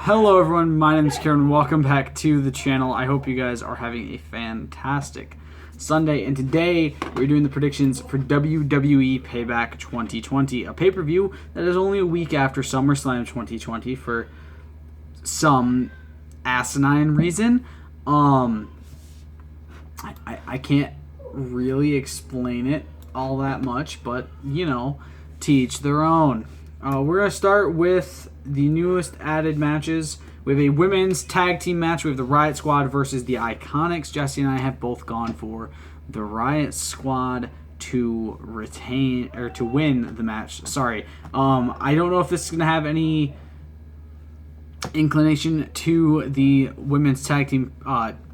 Hello everyone, my name is Kieran. Welcome back to the channel. I hope you guys are having a fantastic Sunday. And today we're doing the predictions for WWE Payback 2020, a pay-per-view that is only a week after SummerSlam 2020 for some asinine reason. I can't really explain it all that much, but you know, to each their own. We're going to start with the newest added matches. We have a women's tag team match. We have the Riott Squad versus the Iconics. Jesse and I have both gone for the Riott Squad to retain or to win the match. Sorry. I don't know if this is going to have any inclination to the women's tag team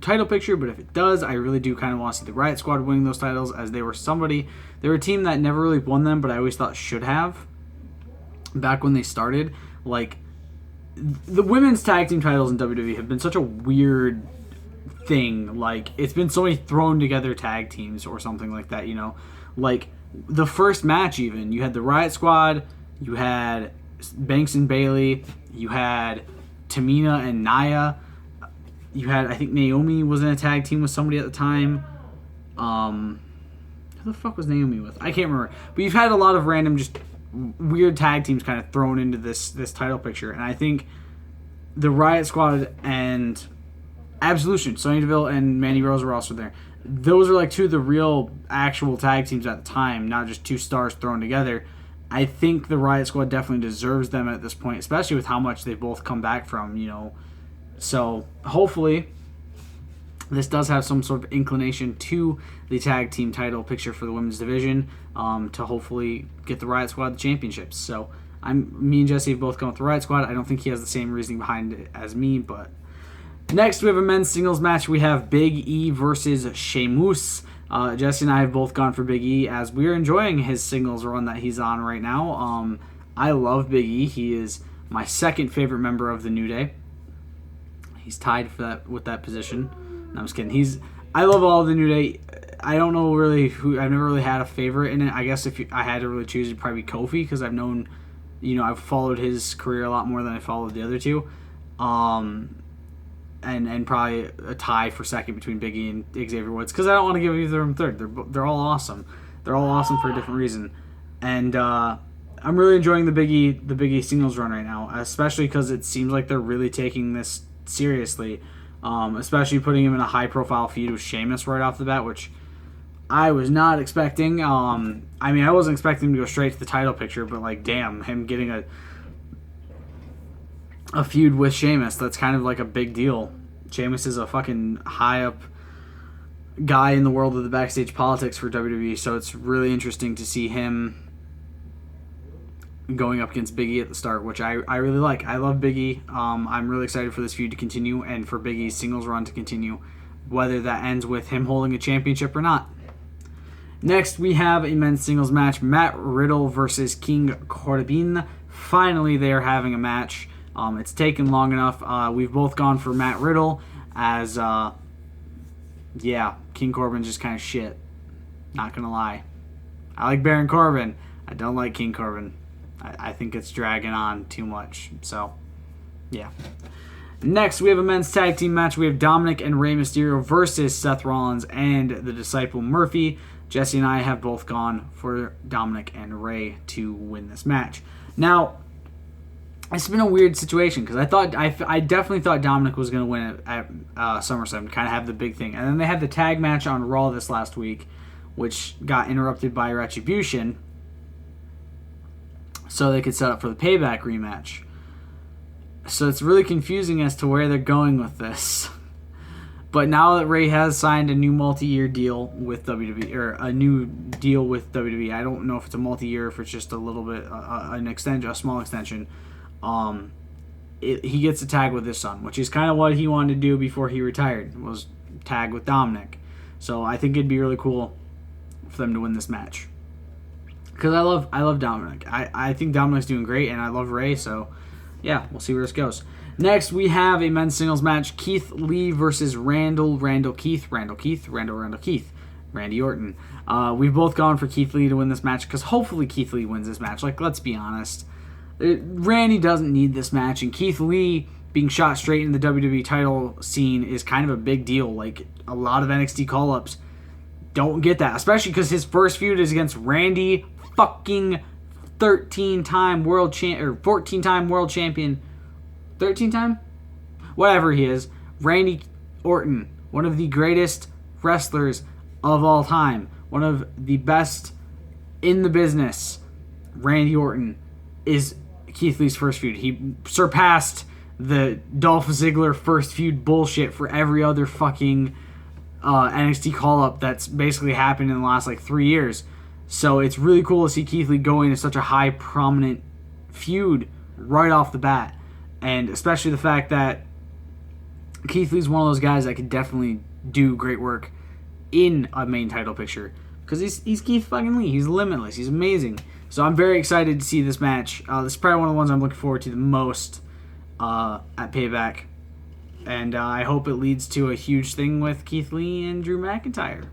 title picture, but if it does, I really do kind of want to see the Riott Squad winning those titles, as they were a team that never really won them, but I always thought should have. Back when they started, like, the women's tag team titles in WWE have been such a weird thing. Like, it's been so many thrown together tag teams or something like that, you know. Like, the first match even, you had the Riott Squad, you had Banks and Bayley, you had Tamina and Nia, you had, I think Naomi was in a tag team with somebody at the time. Who the fuck was Naomi with? I can't remember. But you've had a lot of random just weird tag teams kind of thrown into this title picture, and I think the Riott Squad and Absolution, Sonya Deville and Mandy Rose were also there. Those are like two of the real actual tag teams at the time, not just two stars thrown together. I think the Riott Squad definitely deserves them at this point, especially with how much they both come back from, you know. So hopefully this does have some sort of inclination to the tag team title picture for the women's division, to hopefully get the Riott Squad the championships. So me and Jesse have both gone with the Riott Squad. I don't think he has the same reasoning behind it as me, but next we have a men's singles match. We have Big E versus Sheamus. Jesse and I have both gone for Big E, as we're enjoying his singles run that he's on right now. I love Big E. He is my second favorite member of the New Day. He's tied for with that position. No, I'm just kidding. I love all of the New Day. I don't know really who. I've never really had a favorite in it. I guess if I had to really choose, it'd probably be Kofi, because I've known, you know, I've followed his career a lot more than I followed the other two. And probably a tie for second between Big E and Xavier Woods, because I don't want to give either of them third. They're all awesome. They're all awesome for a different reason. And I'm really enjoying the Big E singles run right now, especially because it seems like they're really taking this seriously. Especially putting him in a high-profile feud with Sheamus right off the bat, which I was not expecting. I mean, I wasn't expecting him to go straight to the title picture, but, like, damn, him getting a feud with Sheamus, that's kind of like a big deal. Sheamus is a fucking high-up guy in the world of the backstage politics for WWE, so it's really interesting to see him going up against Big E at the start, which I really like. I love Big E. I'm really excited for this feud to continue and for Big E's singles run to continue, whether that ends with him holding a championship or not. Next, we have a men's singles match, Matt Riddle versus King Corbin. Finally, they are having a match. It's taken long enough. We've both gone for Matt Riddle, as, King Corbin's just kind of shit. Not gonna lie. I like Baron Corbin. I don't like King Corbin. I think it's dragging on too much. So, yeah. Next, we have a men's tag team match. We have Dominic and Rey Mysterio versus Seth Rollins and the Disciple Murphy. Jesse and I have both gone for Dominic and Rey to win this match. Now, it's been a weird situation, because I definitely thought Dominic was going to win it at SummerSlam, kind of have the big thing. And then they had the tag match on Raw this last week, which got interrupted by Retribution, so they could set up for the Payback rematch. So it's really confusing as to where they're going with this. But now that Ray has signed a new multi-year deal with WWE, or a new deal with WWE, I don't know if it's a multi-year, if it's just a little bit, a small extension. He gets a tag with his son, which is kind of what he wanted to do before he retired, was tag with Dominic. So I think it'd be really cool for them to win this match, because I love Dominic. I think Dominic's doing great, and I love Ray, so yeah, we'll see where this goes. Next, we have a men's singles match, Keith Lee versus Randy Orton. We've both gone for Keith Lee to win this match, because hopefully Keith Lee wins this match. Like, let's be honest. Randy doesn't need this match, and Keith Lee being shot straight in the WWE title scene is kind of a big deal. Like, a lot of NXT call-ups don't get that, especially because his first feud is against Randy fucking 13-time world champ or 14-time world champion, 13-time, whatever he is, Randy Orton, one of the greatest wrestlers of all time, one of the best in the business. Randy Orton is Keith Lee's first feud. He surpassed the Dolph Ziggler first feud bullshit for every other fucking NXT call-up that's basically happened in the last 3 years. So it's really cool to see Keith Lee go into such a high prominent feud right off the bat. And especially the fact that Keith Lee's one of those guys that could definitely do great work in a main title picture. Because he's Keith fucking Lee. He's limitless. He's amazing. So I'm very excited to see this match. This is probably one of the ones I'm looking forward to the most at Payback. And I hope it leads to a huge thing with Keith Lee and Drew McIntyre.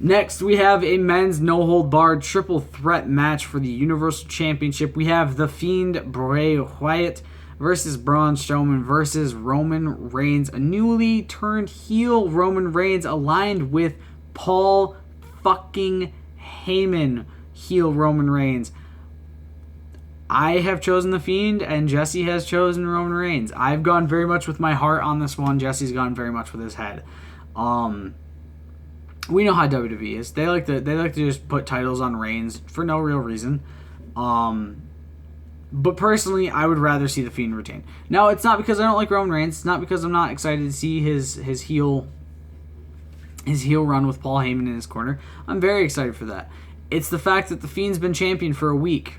Next, we have a men's no-hold-barred triple threat match for the Universal Championship. We have The Fiend Bray Wyatt versus Braun Strowman versus Roman Reigns. A newly turned heel Roman Reigns aligned with Paul fucking Heyman. Heel Roman Reigns. I have chosen The Fiend, and Jesse has chosen Roman Reigns. I've gone very much with my heart on this one. Jesse's gone very much with his head. We know how WWE is. They like to just put titles on Reigns for no real reason. But personally, I would rather see The Fiend retain. Now, it's not because I don't like Roman Reigns. It's not because I'm not excited to see his heel run with Paul Heyman in his corner. I'm very excited for that. It's the fact that The Fiend's been champion for a week.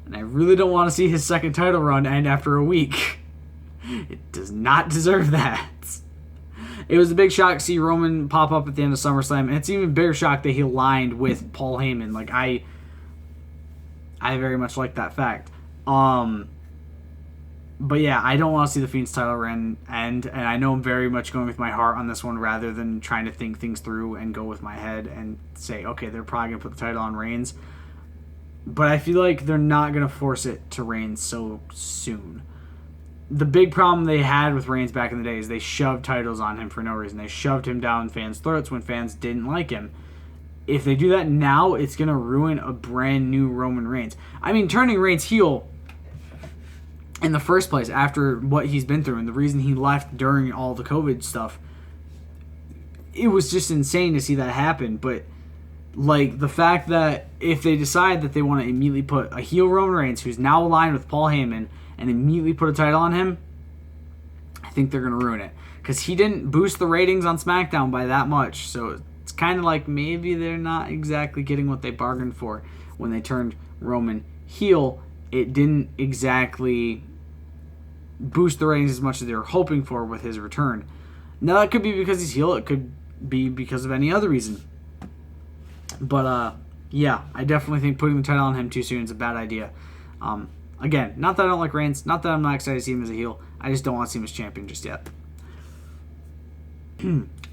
And I really don't want to see his second title run end after a week. It does not deserve that. It was a big shock to see Roman pop up at the end of SummerSlam, and it's an even bigger shock that he aligned with Paul Heyman. Like, I very much like that fact. But yeah, I don't want to see the Fiend's title run end, and I know I'm very much going with my heart on this one rather than trying to think things through and go with my head and say, okay, they're probably going to put the title on Reigns. But I feel like they're not going to force it to Reigns so soon. The big problem they had with Reigns back in the day is they shoved titles on him for no reason. They shoved him down fans' throats when fans didn't like him. If they do that now, it's going to ruin a brand new Roman Reigns. I mean, turning Reigns heel in the first place after what he's been through and the reason he left during all the COVID stuff, it was just insane to see that happen. But like, the fact that if they decide that they want to immediately put a heel Roman Reigns, who's now aligned with Paul Heyman, and immediately put a title on him, I think they're going to ruin it. Because he didn't boost the ratings on SmackDown by that much. So it's kind of like maybe they're not exactly getting what they bargained for when they turned Roman heel. It didn't exactly boost the ratings as much as they were hoping for with his return. Now, that could be because he's heel. It could be because of any other reason. But, yeah, I definitely think putting the title on him too soon is a bad idea. Again, not that I don't like Reigns, not that I'm not excited to see him as a heel. I just don't want to see him as champion just yet.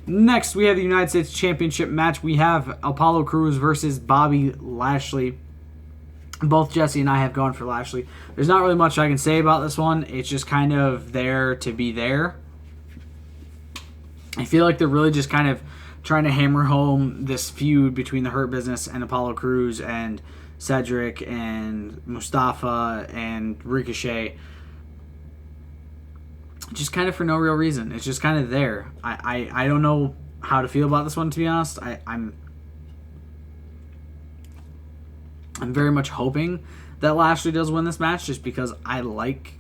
Next, we have the United States Championship match. We have Apollo Crews versus Bobby Lashley. Both Jesse and I have gone for Lashley. There's not really much I can say about this one. It's just kind of there to be there. I feel like they're really just kind of trying to hammer home this feud between the Hurt Business and Apollo Crews and Cedric and Mustafa and Ricochet, just kind of for no real reason. It's just kind of there. I don't know how to feel about this one, to be honest. I'm very much hoping that Lashley does win this match, just because I like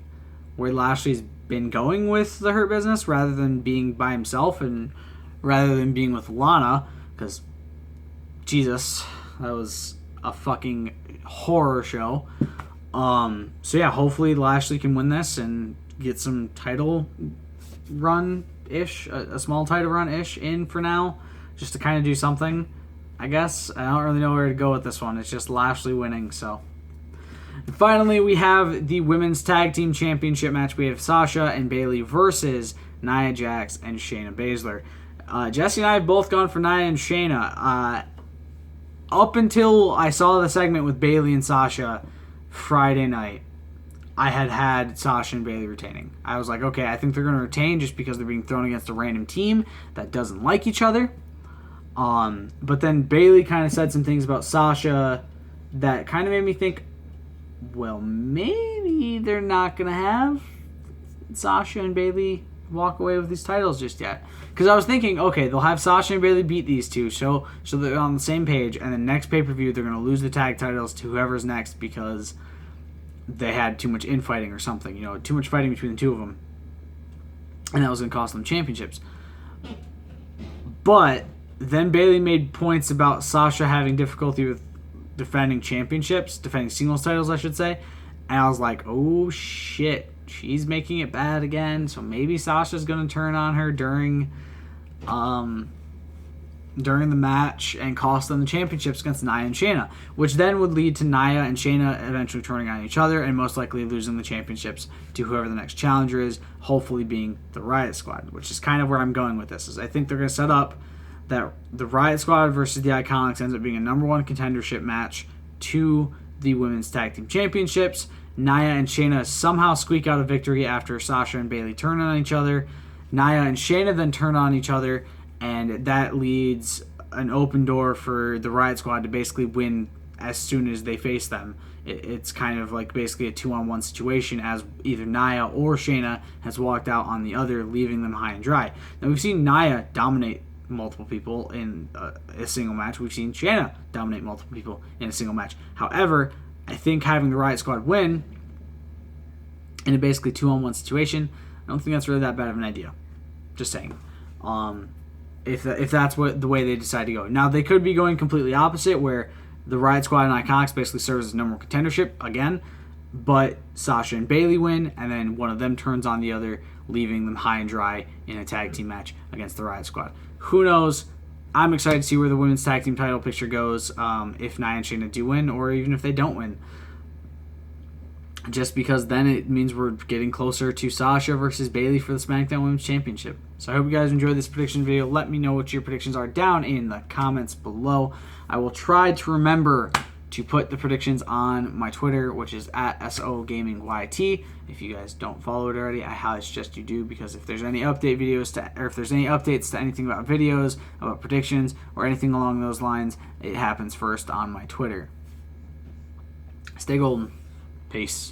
where Lashley's been going with the Hurt Business rather than being by himself and rather than being with Lana, because Jesus, that was a fucking horror show. So yeah, hopefully Lashley can win this and get some title run-ish, a small title run-ish in for now, just to kind of do something, I guess. I don't really know where to go with this one. It's just Lashley winning, so. And finally, we have the Women's Tag Team Championship match. We have Sasha and Bayley versus Nia Jax and Shayna Baszler. Jesse and I have both gone for Nia and Shayna. up until I saw the segment with Bayley and Sasha Friday night, I had Sasha and Bayley retaining. I was like, okay, I think they're going to retain just because they're being thrown against a random team that doesn't like each other. But then Bayley kind of said some things about Sasha that kind of made me think, well, maybe they're not going to have Sasha and Bayley walk away with these titles just yet. Because I was thinking, okay, they'll have Sasha and Bayley beat these two, so they're on the same page, and then next pay-per-view they're going to lose the tag titles to whoever's next because they had too much infighting or something, too much fighting between the two of them, and that was going to cost them championships. But then Bayley made points about Sasha having difficulty with defending singles titles, I should say, and I was like, oh shit, she's making it bad again, so maybe Sasha's going to turn on her during the match and cost them the championships against Nia and Shayna, which then would lead to Nia and Shayna eventually turning on each other and most likely losing the championships to whoever the next challenger is, hopefully being the Riott Squad, which is kind of where I'm going with this. Is I think they're going to set up that the Riott Squad versus the Iconics ends up being a number one contendership match to the Women's Tag Team Championships. Nia and Shayna somehow squeak out a victory after Sasha and Bayley turn on each other. Nia and Shayna then turn on each other, and that leads an open door for the Riott Squad to basically win as soon as they face them. It's kind of like basically a 2-on-1 situation, as either Nia or Shayna has walked out on the other, leaving them high and dry. Now, we've seen Nia dominate multiple people in a single match. We've seen Shayna dominate multiple people in a single match. However, I think having the Riott Squad win in a basically 2-on-1 situation, I don't think that's really that bad of an idea. Just saying. If that's the way they decide to go. Now, they could be going completely opposite, where the Riott Squad and Iconics basically serves as number one contendership again, but Sasha and Bayley win, and then one of them turns on the other, leaving them high and dry in a tag team match against the Riott Squad. Who knows? I'm excited to see where the women's tag team title picture goes, if Nia and Shayna do win, or even if they don't win. Just because then it means we're getting closer to Sasha versus Bayley for the SmackDown Women's Championship. So I hope you guys enjoyed this prediction video. Let me know what your predictions are down in the comments below. I will try to remember to put the predictions on my Twitter, which is at SOGamingYT. If you guys don't follow it already, I highly suggest you do, because if there's any if there's any updates to anything about videos, about predictions, or anything along those lines, it happens first on my Twitter. Stay golden. Peace.